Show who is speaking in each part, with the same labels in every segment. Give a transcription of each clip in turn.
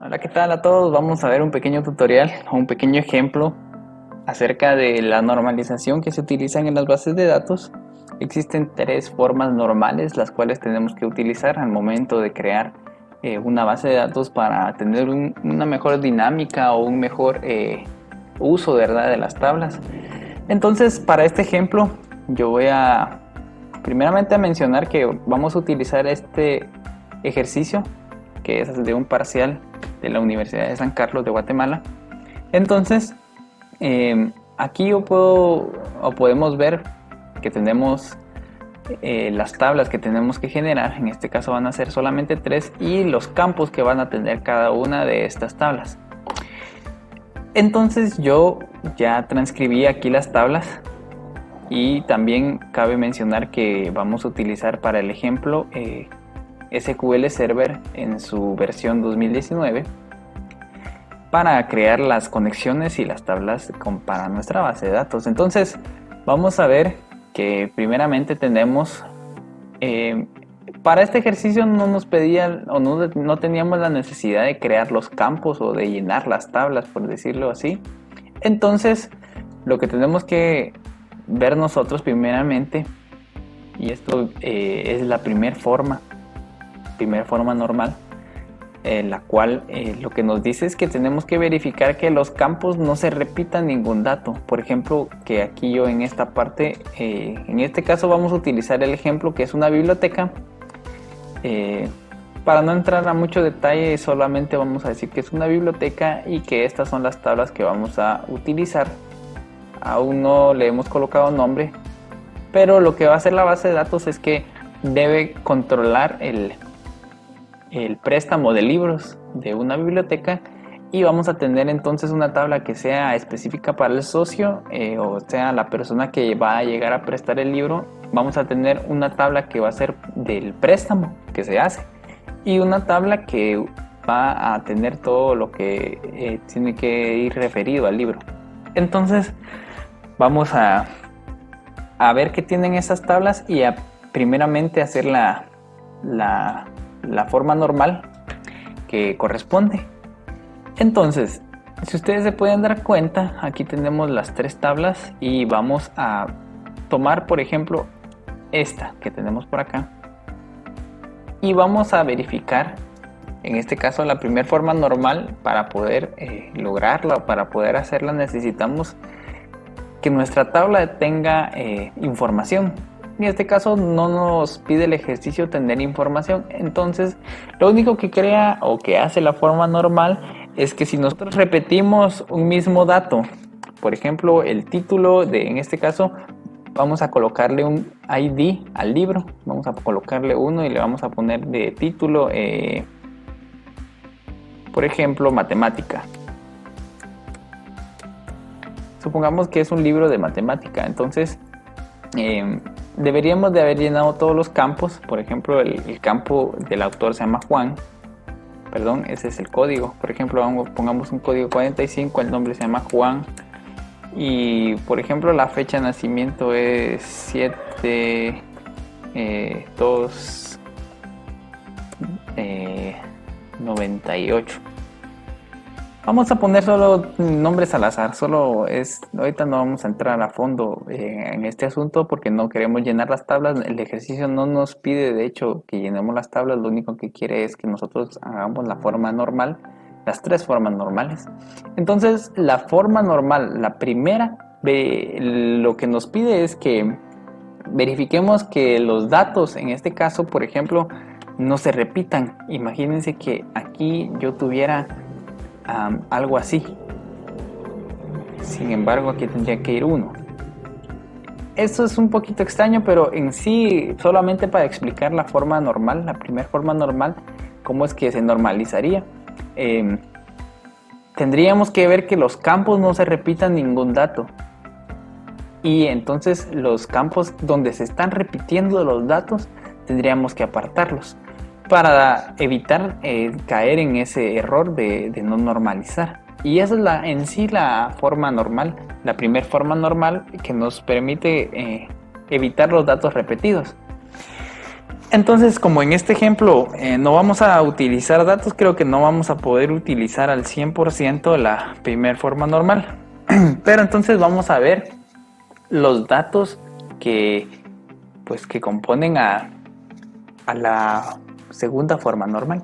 Speaker 1: Hola, ¿qué tal a todos? Vamos a ver un pequeño tutorial o un pequeño ejemplo acerca de la normalización que se utilizan en las bases de datos. Existen tres formas normales las cuales tenemos que utilizar al momento de crear una base de datos para tener una mejor dinámica o un mejor uso, ¿verdad?, de las tablas. Entonces, para este ejemplo, yo voy a primeramente a mencionar que vamos a utilizar este ejercicio que es de un parcial de la Universidad de San Carlos de Guatemala. Entonces, aquí yo puedo o podemos ver que tenemos las tablas que tenemos que generar. En este caso van a ser solamente tres, y los campos que van a tener cada una de estas tablas. Entonces yo ya transcribí aquí las tablas, y también cabe mencionar que vamos a utilizar para el ejemplo SQL Server en su versión 2019 para crear las conexiones y las tablas para nuestra base de datos. Entonces vamos a ver que primeramente tenemos para este ejercicio no nos pedían o no teníamos la necesidad de crear los campos o de llenar las tablas, por decirlo así. Entonces lo que tenemos que ver nosotros primeramente, y esto es la primera forma normal, la cual lo que nos dice es que tenemos que verificar que los campos no se repitan ningún dato. Por ejemplo, que aquí yo en esta parte, en este caso vamos a utilizar el ejemplo que es una biblioteca. Para no entrar a mucho detalle, solamente vamos a decir que es una biblioteca y que estas son las tablas que vamos a utilizar. Aún no le hemos colocado nombre, pero lo que va a hacer la base de datos es que debe controlar el préstamo de libros de una biblioteca, y vamos a tener entonces una tabla que sea específica para el socio, o sea la persona que va a llegar a prestar el libro. Vamos a tener una tabla que va a ser del préstamo que se hace, y una tabla que va a tener todo lo que tiene que ir referido al libro. Entonces vamos a ver qué tienen esas tablas y a primeramente hacer la forma normal que corresponde. Entonces, si ustedes se pueden dar cuenta, aquí tenemos las tres tablas, y vamos a tomar por ejemplo esta que tenemos por acá, y vamos a verificar en este caso la primera forma normal. Para poder lograrla, para poder hacerla, necesitamos que nuestra tabla tenga información. En este caso no nos pide el ejercicio tener información. Entonces lo único que crea o que hace la forma normal es que si nosotros repetimos un mismo dato, por ejemplo el título en este caso, vamos a colocarle un ID al libro, vamos a colocarle uno y le vamos a poner de título por ejemplo matemática. Supongamos que es un libro de matemática. Entonces deberíamos de haber llenado todos los campos. Por ejemplo el campo del autor se llama Juan, perdón, ese es el código. Por ejemplo pongamos un código 45, el nombre se llama Juan, y por ejemplo la fecha de nacimiento es 7 2 98. Vamos a poner solo nombres al azar, ahorita no vamos a entrar a fondo en este asunto porque no queremos llenar las tablas. El ejercicio no nos pide de hecho que llenemos las tablas, lo único que quiere es que nosotros hagamos la forma normal, las tres formas normales. Entonces la forma normal, la primera, lo que nos pide es que verifiquemos que los datos, en este caso por ejemplo, no se repitan. Imagínense que aquí yo tuviera algo así, sin embargo aquí tendría que ir 1. Esto es un poquito extraño, pero en sí solamente para explicar la forma normal, la primera forma normal, cómo es que se normalizaría. Tendríamos que ver que los campos no se repitan ningún dato, y entonces los campos donde se están repitiendo los datos tendríamos que apartarlos para evitar caer en ese error de no normalizar. Y esa es en sí la forma normal, la primera forma normal que nos permite evitar los datos repetidos. Entonces, como en este ejemplo no vamos a utilizar datos, creo que no vamos a poder utilizar al 100% la primera forma normal. Pero entonces vamos a ver los datos que, pues, que componen a la segunda forma normal.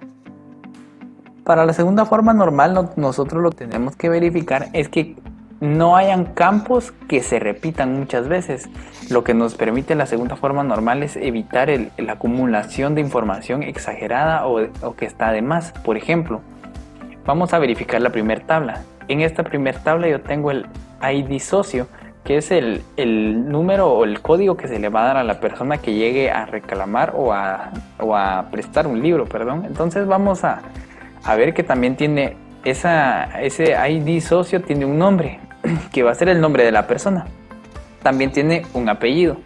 Speaker 1: Para la segunda forma normal, nosotros lo que tenemos que verificar es que no hayan campos que se repitan muchas veces. Lo que nos permite la segunda forma normal es evitar la acumulación de información exagerada o que está de más. Por ejemplo, vamos a verificar la primera tabla. En esta primera tabla yo tengo el ID socio, que es el número o el código que se le va a dar a la persona que llegue a reclamar o a prestar un libro, perdón. Entonces vamos a ver que también tiene ese ID socio, tiene un nombre, que va a ser el nombre de la persona. También tiene un apellido.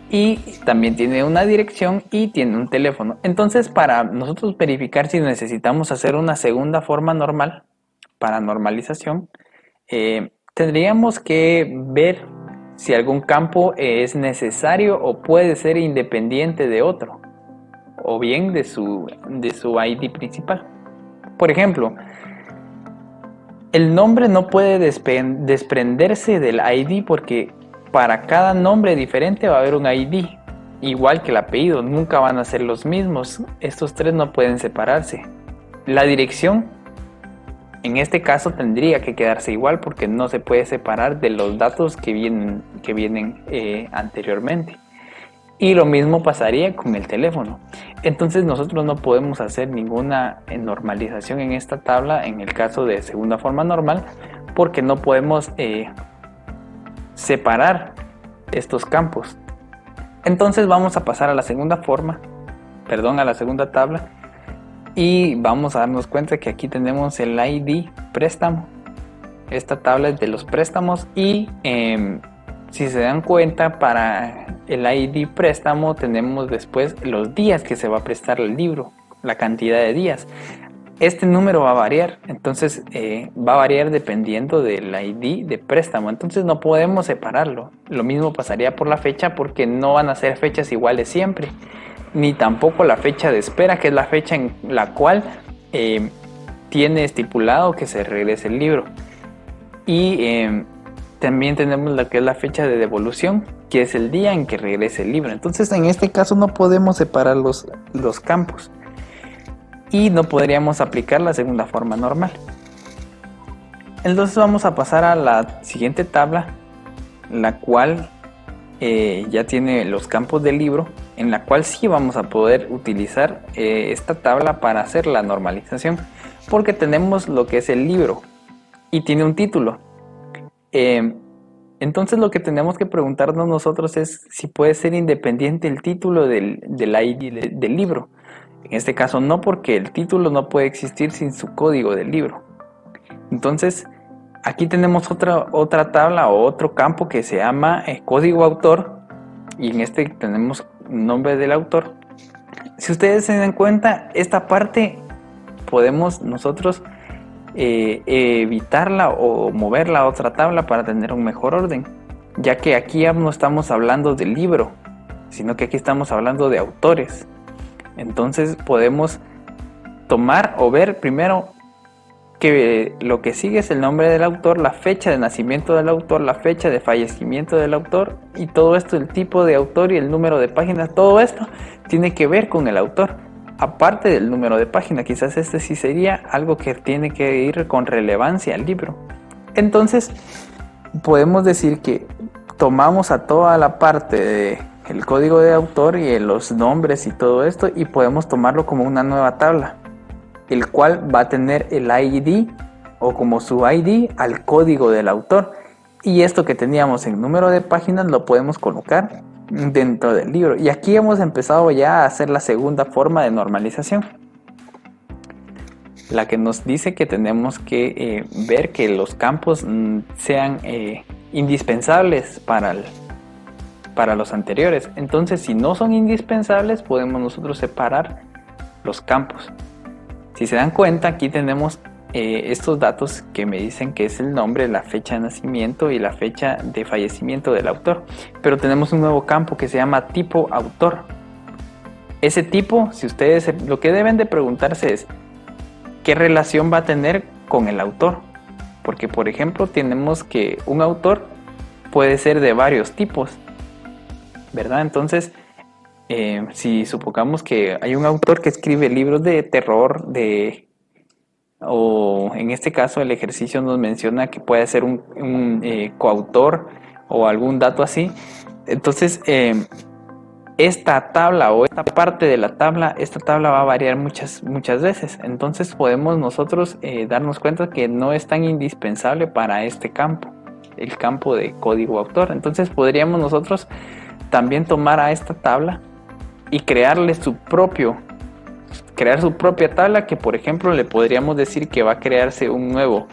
Speaker 1: Y también tiene una dirección y tiene un teléfono. Entonces, para nosotros verificar si necesitamos hacer una segunda forma normal, para normalización, tendríamos que ver si algún campo es necesario o puede ser independiente de otro, o bien de su ID principal. Por ejemplo, el nombre no puede desprenderse del ID porque para cada nombre diferente va a haber un ID, igual que el apellido, nunca van a ser los mismos, estos tres no pueden separarse. La dirección, en este caso, tendría que quedarse igual porque no se puede separar de los datos que vienen anteriormente. Y lo mismo pasaría con el teléfono. Entonces nosotros no podemos hacer ninguna normalización en esta tabla en el caso de segunda forma normal porque no podemos separar estos campos. Entonces vamos a pasar a la segunda tabla y vamos a darnos cuenta que aquí tenemos el ID préstamo. Esta tabla es de los préstamos y si se dan cuenta, para el ID préstamo tenemos después los días que se va a prestar el libro, la cantidad de días. Este número va a variar, entonces va a variar dependiendo del ID de préstamo, entonces no podemos separarlo. Lo mismo pasaría por la fecha porque no van a ser fechas iguales siempre, ni tampoco la fecha de espera, que es la fecha en la cual tiene estipulado que se regrese el libro. Y también tenemos lo que es la fecha de devolución, que es el día en que regrese el libro. Entonces en este caso no podemos separar los campos y no podríamos aplicar la segunda forma normal. Entonces vamos a pasar a la siguiente tabla, la cual ya tiene los campos del libro, en la cual sí vamos a poder utilizar esta tabla para hacer la normalización, porque tenemos lo que es el libro y tiene un título. Entonces lo que tenemos que preguntarnos nosotros es si puede ser independiente el título del ID del libro. En este caso no, porque el título no puede existir sin su código del libro. Entonces aquí tenemos otra tabla o otro campo que se llama código autor, y en este tenemos nombre del autor. Si ustedes se dan cuenta, esta parte podemos nosotros evitarla o moverla a otra tabla para tener un mejor orden, ya que aquí ya no estamos hablando del libro, sino que aquí estamos hablando de autores. Entonces podemos tomar o ver primero que lo que sigue es el nombre del autor, la fecha de nacimiento del autor, la fecha de fallecimiento del autor, y todo esto, el tipo de autor y el número de páginas, todo esto tiene que ver con el autor. Aparte del número de página, quizás este sí sería algo que tiene que ir con relevancia al libro. Entonces podemos decir que tomamos a toda la parte del código de autor y los nombres y todo esto, y podemos tomarlo como una nueva tabla, el cual va a tener el ID o como su ID al código del autor, y esto que teníamos en número de páginas lo podemos colocar dentro del libro. Y aquí hemos empezado ya a hacer la segunda forma de normalización, la que nos dice que tenemos que ver que los campos sean indispensables para los anteriores. Entonces, si no son indispensables, podemos nosotros separar los campos. Si se dan cuenta, aquí tenemos estos datos que me dicen que es el nombre, la fecha de nacimiento y la fecha de fallecimiento del autor. Pero tenemos un nuevo campo que se llama tipo autor. ese tipo, si ustedes lo que deben de preguntarse es qué relación va a tener con el autor, porque por ejemplo tenemos que un autor puede ser de varios tipos, ¿verdad? Entonces, si supongamos que hay un autor que escribe libros de terror, o en este caso el ejercicio nos menciona que puede ser un coautor o algún dato así, entonces esta tabla o esta parte de la tabla, esta tabla va a variar muchas veces. Entonces podemos nosotros darnos cuenta que no es tan indispensable para este campo, el campo de código autor. Entonces podríamos nosotros también tomar a esta tabla y crear su propia tabla, que por ejemplo le podríamos decir que va a crearse un nuevo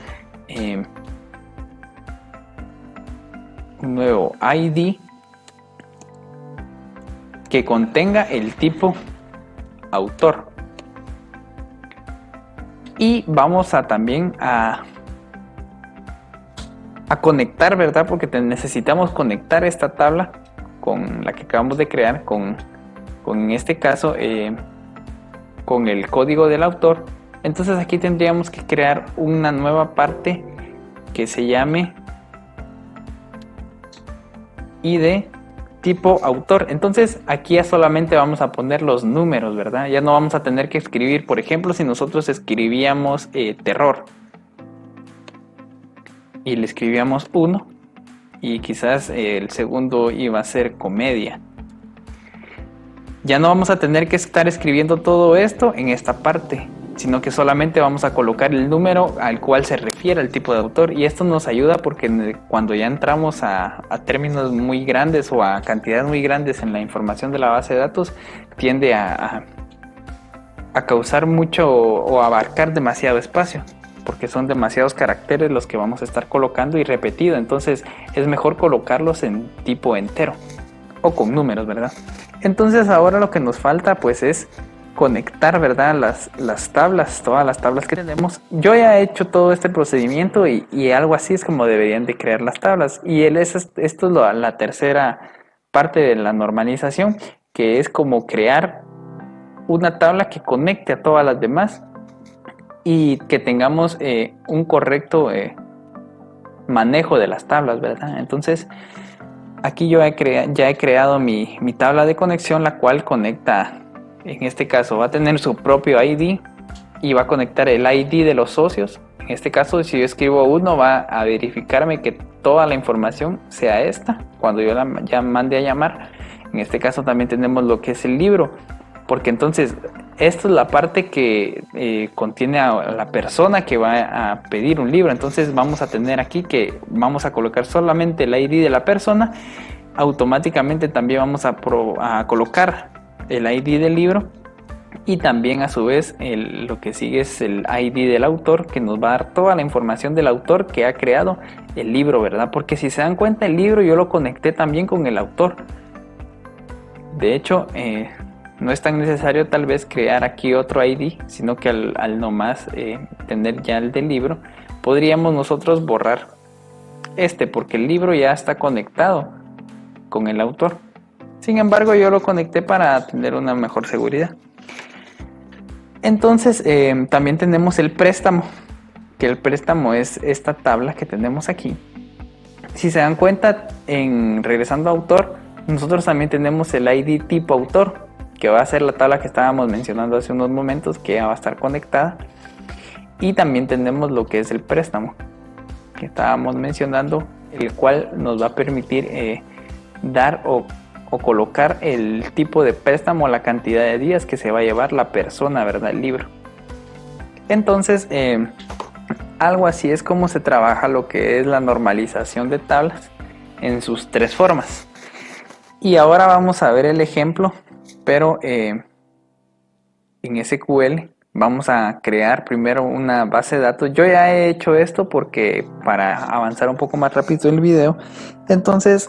Speaker 1: ID que contenga el tipo autor, y vamos a también a conectar, ¿verdad? Porque necesitamos conectar esta tabla con la que acabamos de crear con en este caso con el código del autor. Entonces aquí tendríamos que crear una nueva parte que se llame ID tipo autor. Entonces aquí ya solamente vamos a poner los números, ¿verdad? Ya no vamos a tener que escribir, por ejemplo, si nosotros escribíamos terror y le escribíamos 1 y quizás el segundo iba a ser comedia. Ya no vamos a tener que estar escribiendo todo esto en esta parte, sino que solamente vamos a colocar el número al cual se refiere el tipo de autor, y esto nos ayuda porque cuando ya entramos a términos muy grandes o a cantidades muy grandes en la información de la base de datos, tiende a causar mucho o abarcar demasiado espacio, porque son demasiados caracteres los que vamos a estar colocando y repetido. Entonces es mejor colocarlos en tipo entero o con números, ¿verdad? Entonces ahora lo que nos falta pues es conectar, ¿verdad? Las tablas, todas las tablas que tenemos. Yo ya he hecho todo este procedimiento y algo así es como deberían de crear las tablas. Y esto es la tercera parte de la normalización, que es como crear una tabla que conecte a todas las demás y que tengamos un correcto manejo de las tablas, ¿verdad? Entonces aquí yo ya he creado mi tabla de conexión, la cual conecta, en este caso va a tener su propio ID y va a conectar el ID de los socios. En este caso, si yo escribo 1, va a verificarme que toda la información sea esta cuando yo ya mande a llamar. En este caso también tenemos lo que es el libro, porque entonces esta es la parte que contiene a la persona que va a pedir un libro. Entonces vamos a tener aquí que vamos a colocar solamente el ID de la persona. Automáticamente también vamos a colocar el ID del libro, y también a su vez lo que sigue es el ID del autor, que nos va a dar toda la información del autor que ha creado el libro, ¿verdad? Porque si se dan cuenta, el libro yo lo conecté también con el autor. De hecho, no es tan necesario tal vez crear aquí otro ID, sino que al nomás tener ya el del libro, podríamos nosotros borrar porque el libro ya está conectado con el autor. Sin embargo, yo lo conecté para tener una mejor seguridad. Entonces también tenemos el préstamo, que el préstamo es esta tabla que tenemos aquí. Si se dan cuenta, regresando a autor, nosotros también tenemos el ID tipo autor, que va a ser la tabla que estábamos mencionando hace unos momentos, que ya va a estar conectada. Y también tenemos lo que es el préstamo, que estábamos mencionando, el cual nos va a permitir dar o colocar el tipo de préstamo, la cantidad de días que se va a llevar la persona, ¿verdad? El libro. Entonces, algo así es como se trabaja lo que es la normalización de tablas en sus tres formas. Y ahora vamos a ver el ejemplo, pero en SQL vamos a crear primero una base de datos. Yo ya he hecho esto porque para avanzar un poco más rápido el video. Entonces,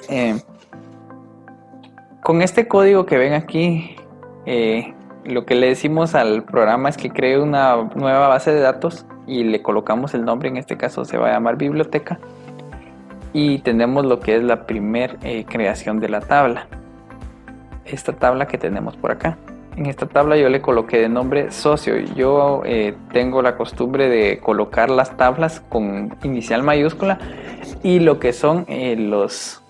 Speaker 1: con este código que ven aquí, lo que le decimos al programa es que cree una nueva base de datos y le colocamos el nombre. En este caso se va a llamar biblioteca, y tenemos lo que es la primera creación de la tabla, esta tabla que tenemos por acá. En esta tabla yo le coloqué de nombre socio. Yo tengo la costumbre de colocar las tablas con inicial mayúscula y lo que son los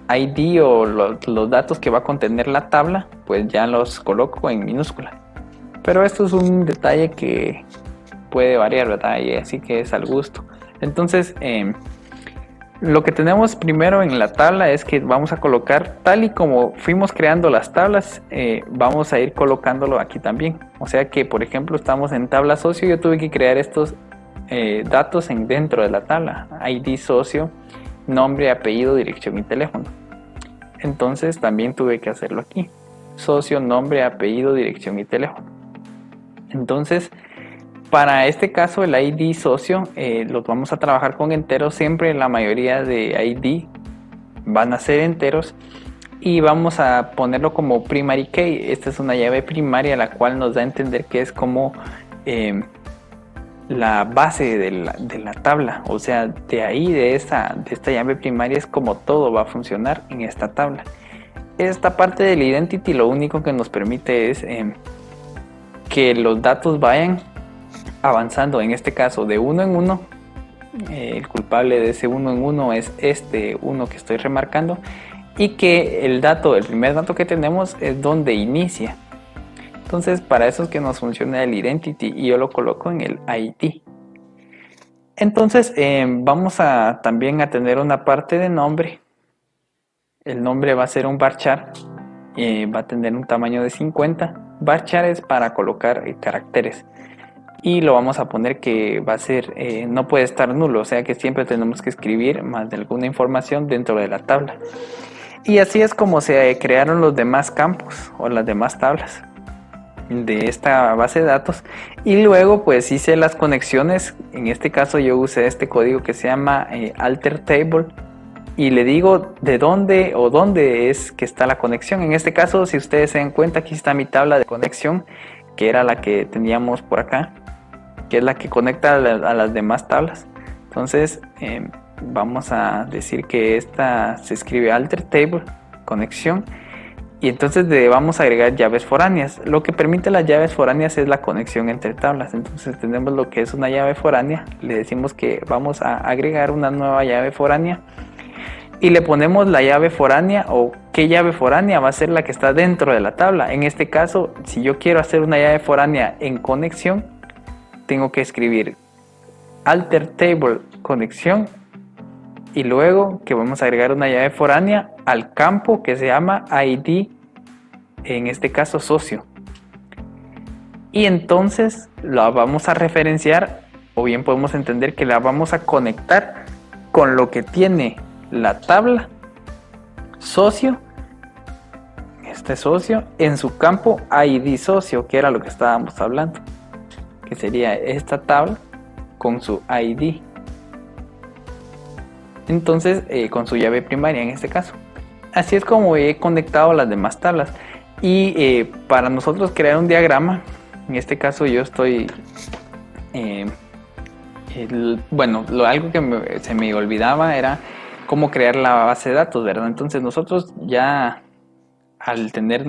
Speaker 1: ID o los datos que va a contener la tabla, pues ya los coloco en minúscula. Pero esto es un detalle que puede variar, ¿verdad? Y así que es al gusto. Entonces, lo que tenemos primero en la tabla es que vamos a colocar, tal y como fuimos creando las tablas, vamos a ir colocándolo aquí también. O sea que, por ejemplo, estamos en tabla socio, yo tuve que crear estos datos dentro de la tabla. ID socio, nombre, apellido, dirección y teléfono. Entonces también tuve que hacerlo aquí. Socio, nombre, apellido, dirección y teléfono. Entonces, para este caso, el ID socio los vamos a trabajar con enteros. Siempre la mayoría de ID van a ser enteros. Y vamos a ponerlo como primary key. Esta es una llave primaria, la cual nos da a entender que es como la base de la tabla. O sea, de ahí, de esta llave primaria, es como todo va a funcionar en esta tabla. Esta parte del identity lo único que nos permite es que los datos vayan avanzando, en este caso de uno en uno. El culpable de ese uno en uno es este uno que estoy remarcando, y que el primer dato que tenemos es donde inicia. Entonces, para eso es que nos funciona el identity y yo lo coloco en el ID. Entonces, vamos también a tener una parte de nombre. El nombre va a ser un varchar, va a tener un tamaño de 50. Varchar es para colocar caracteres. Y lo vamos a poner que va a ser, no puede estar nulo, o sea que siempre tenemos que escribir más de alguna información dentro de la tabla. Y así es como se crearon los demás campos o las demás tablas de esta base de datos. Y luego pues hice las conexiones. En este caso yo usé este código que se llama alter table, y le digo de dónde o dónde es que está la conexión. En este caso, si ustedes se dan cuenta, aquí está mi tabla de conexión, que era la que teníamos por acá, que es la que conecta a las demás tablas. Entonces vamos a decir que esta se escribe alter table, conexión, y entonces vamos a agregar llaves foráneas. Lo que permite las llaves foráneas es la conexión entre tablas. Entonces tenemos lo que es una llave foránea, le decimos que vamos a agregar una nueva llave foránea y le ponemos la llave foránea, o qué llave foránea va a ser la que está dentro de la tabla. En este caso, si yo quiero hacer una llave foránea en conexión, tengo que escribir alter table conexión y luego que vamos a agregar una llave foránea al campo que se llama ID, en este caso socio. Y entonces la vamos a referenciar, o bien podemos entender que la vamos a conectar con lo que tiene la tabla socio, este socio, en su campo ID socio, que era lo que estábamos hablando, que sería esta tabla con su ID, entonces con su llave primaria en este caso. Así es como he conectado las demás tablas. Y para nosotros crear un diagrama, en este caso yo estoy algo que se me olvidaba era cómo crear la base de datos, ¿verdad? Entonces nosotros ya al tener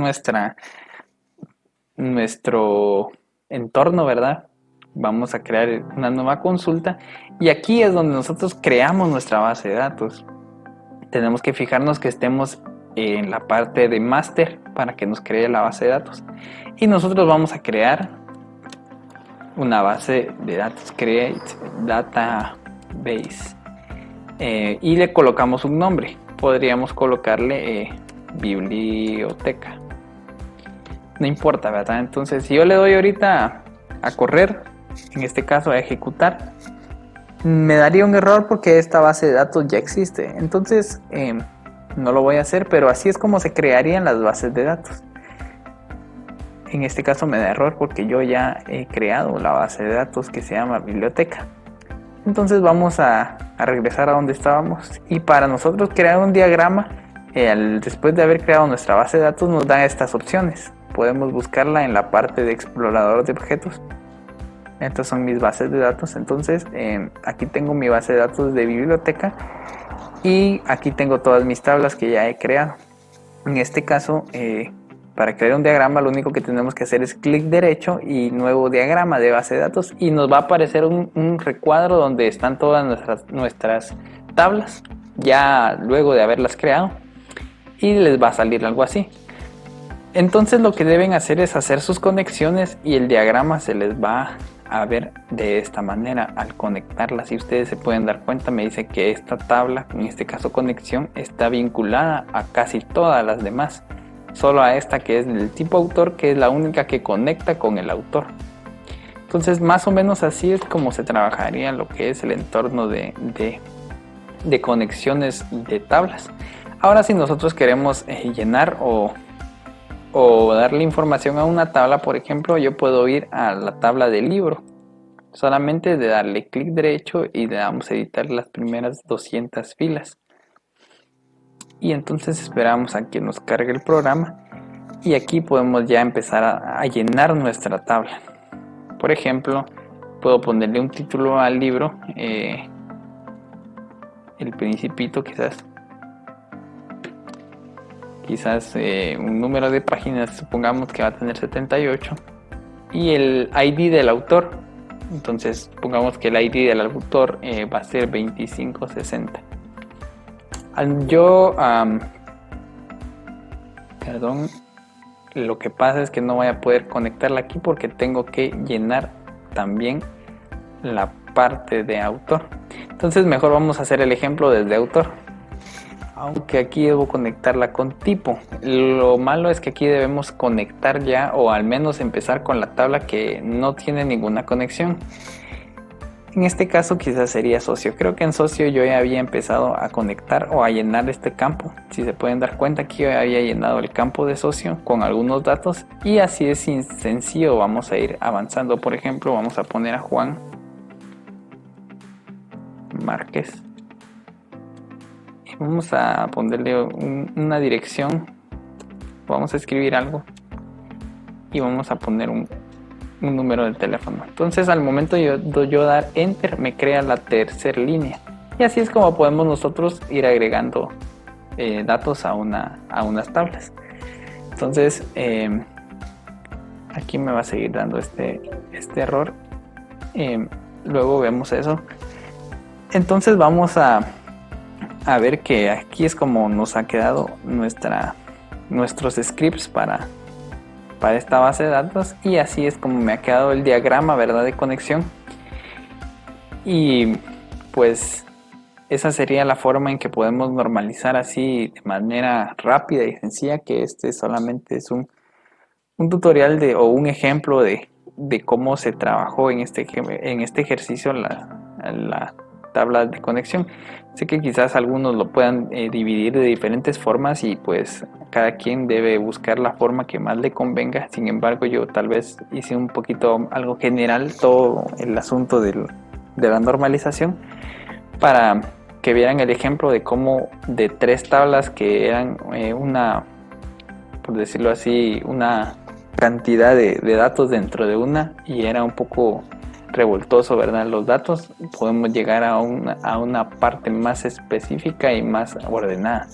Speaker 1: nuestro entorno, ¿verdad? Vamos a crear una nueva consulta y aquí es donde nosotros creamos nuestra base de datos. Tenemos que fijarnos que estemos en la parte de master para que nos cree la base de datos, y nosotros vamos a crear una base de datos, create database, y le colocamos un nombre. Podríamos colocarle biblioteca, no importa, ¿verdad? Entonces si yo le doy ahorita a correr, en este caso a ejecutar, me daría un error porque esta base de datos ya existe. Entonces no lo voy a hacer, pero así es como se crearían las bases de datos. En este caso me da error porque yo ya he creado la base de datos que se llama biblioteca. Entonces vamos a regresar a donde estábamos, y para nosotros crear un diagrama, después de haber creado nuestra base de datos, nos dan estas opciones. Podemos buscarla en la parte de explorador de objetos. Estas son mis bases de datos. Entonces aquí tengo mi base de datos de biblioteca y aquí tengo todas mis tablas que ya he creado. En este caso, para crear un diagrama lo único que tenemos que hacer es clic derecho y nuevo diagrama de base de datos, y nos va a aparecer un recuadro donde están todas nuestras tablas ya luego de haberlas creado, y les va a salir algo así. Entonces lo que deben hacer es hacer sus conexiones y el diagrama se les va a ver de esta manera al conectarlas. Si ustedes se pueden dar cuenta, me dice que esta tabla, en este caso conexión, está vinculada a casi todas las demás, solo a esta que es del tipo autor, que es la única que conecta con el autor. Entonces más o menos así es como se trabajaría lo que es el entorno de conexiones de tablas. Ahora, si nosotros queremos llenar o darle información a una tabla, por ejemplo, yo puedo ir a la tabla del libro, solamente de darle clic derecho y le damos a editar las primeras 200 filas, y entonces esperamos a que nos cargue el programa, y aquí podemos ya empezar a llenar nuestra tabla. Por ejemplo, puedo ponerle un título al libro, El Principito, quizás un número de páginas, supongamos que va a tener 78, y el ID del autor, entonces pongamos que el ID del autor va a ser 2560. Lo que pasa es que no voy a poder conectarla aquí porque tengo que llenar también la parte de autor. Entonces mejor vamos a hacer el ejemplo desde autor, aunque aquí debo conectarla con tipo. Lo malo es que aquí debemos conectar ya, o al menos empezar con la tabla que no tiene ninguna conexión. En este caso quizás sería socio. Creo que en socio yo ya había empezado a conectar o a llenar este campo. Si se pueden dar cuenta, aquí yo había llenado el campo de socio con algunos datos, y así es sencillo. Vamos a ir avanzando. Por ejemplo, vamos a poner a Juan Márquez. Vamos a ponerle una dirección, vamos a escribir algo y vamos a poner un número de teléfono. Entonces al momento de yo dar enter, me crea la tercera línea, y así es como podemos nosotros ir agregando datos a unas tablas. Entonces aquí me va a seguir dando este error, luego vemos eso. Entonces vamos a ver que aquí es como nos ha quedado nuestros scripts para esta base de datos, y así es como me ha quedado el diagrama, ¿verdad?, de conexión. Y pues esa sería la forma en que podemos normalizar así de manera rápida y sencilla, que este solamente es un tutorial o un ejemplo de cómo se trabajó en este ejercicio la tabla de conexión. Sé que quizás algunos lo puedan dividir de diferentes formas, y pues cada quien debe buscar la forma que más le convenga. Sin embargo, yo tal vez hice un poquito algo general, todo el asunto de la normalización, para que vieran el ejemplo de cómo de 3 tablas que eran por decirlo así, una cantidad de datos dentro de una, y era un poco revoltoso, ¿verdad?, los datos, podemos llegar a una parte más específica y más ordenada.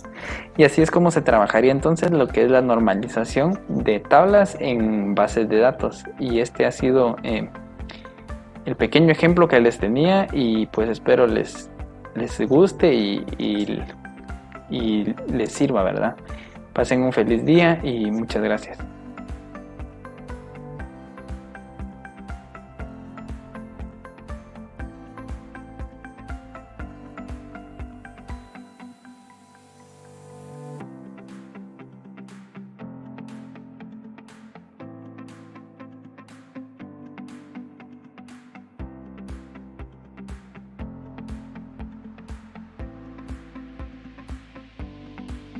Speaker 1: Y así es como se trabajaría entonces lo que es la normalización de tablas en bases de datos. Y este ha sido el pequeño ejemplo que les tenía, y pues espero les guste y les sirva, ¿verdad? Pasen un feliz día y muchas gracias.